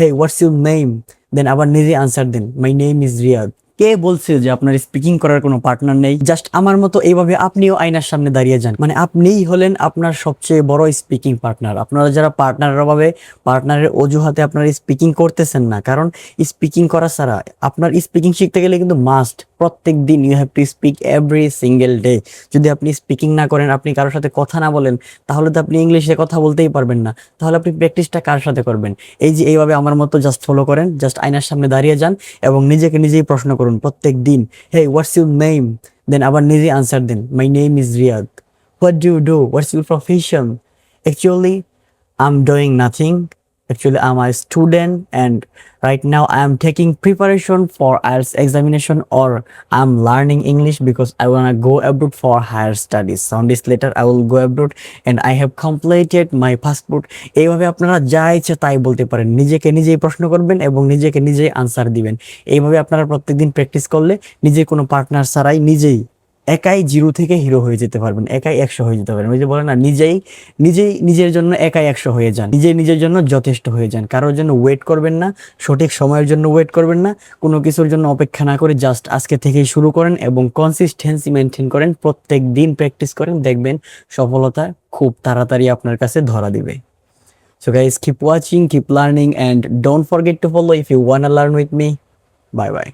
hey, what's your name? দেন আবার নিজে আনসার দেন, মাই নেম ইজ রিয়াদ। কে বলছে যে আপনার স্পিকিং করার কোনো পার্টনার নেই? জাস্ট আমার মতো এইভাবে আপনিও আয়নার সামনে দাঁড়িয়ে যান, মানে আপনিই হলেন আপনার সবচেয়ে বড় স্পিকিং পার্টনার। আপনারা যারা পার্টনারের অভাবে, পার্টনারের অজুহাতে আপনারা স্পিকিং করতেছেন না, কারণ স্পিকিং করা ছাড়া আপনার স্পিকিং শিখতে গেলে কিন্তু মাস্ট প্রত্যেক দিন you have to speak every single day. যদি আপনি স্পিকিং না করেন, আপনি কারোর সাথে কথা না বলেন, তাহলে তো আপনি ইংলিশে কথা বলতেই পারবেন না। তাহলে আপনি প্র্যাকটিসটা কার সাথে করবেন? এই যে এইভাবে আমার মতো জাস্ট ফলো করেন, জাস্ট আয়নার সামনে দাঁড়িয়ে যান এবং নিজেকে নিজেই প্রশ্ন করুন প্রত্যেক দিন, হে হোয়াটস ইউর নেম? দেন আবার নিজে আনসার দেন, my name is Riyad. What do you do? What's your profession? Actually I'm doing nothing. Actually, I'm a student, and right now I am taking preparation for IELTS examination, or I'm learning English because I wanna go abroad for higher studies. So on this later, I will go abroad, and I have completed my passport. এইভাবে আপনারা যা ইচ্ছে তাই বলতে পারেন, নিজেকে নিজেই প্রশ্ন করবেন এবং নিজেকে নিজেই আনসার দিবেন। এইভাবে আপনারা প্রত্যেকদিন প্র্যাকটিস করলে নিজে কোনো পার্টনার ছাড়াই নিজেই একাই জিরো থেকে হিরো হয়ে যেতে পারবেন, একাই 100 হয়ে যেতে পারবেন। ওই যে বলে না, নিজেই নিজেই নিজের জন্য একাই 100 হয়ে যান, নিজেই নিজের জন্য যথেষ্ট হয়ে যান। কারোর জন্য ওয়েট করবেন না, সঠিক সময়ের জন্য ওয়েট করবেন না, কোনো কিছুর জন্য অপেক্ষা না করে জাস্ট আজকে থেকেই শুরু করেন এবং কনসিস্টেন্সি মেনটেন করেন, প্রত্যেক দিন প্র্যাকটিস করেন, দেখবেন সফলতা খুব তাড়াতাড়ি আপনার কাছে ধরা দিবে। So guys, keep watching, keep learning, and don't forget to follow if you wanna learn with me. Bye bye.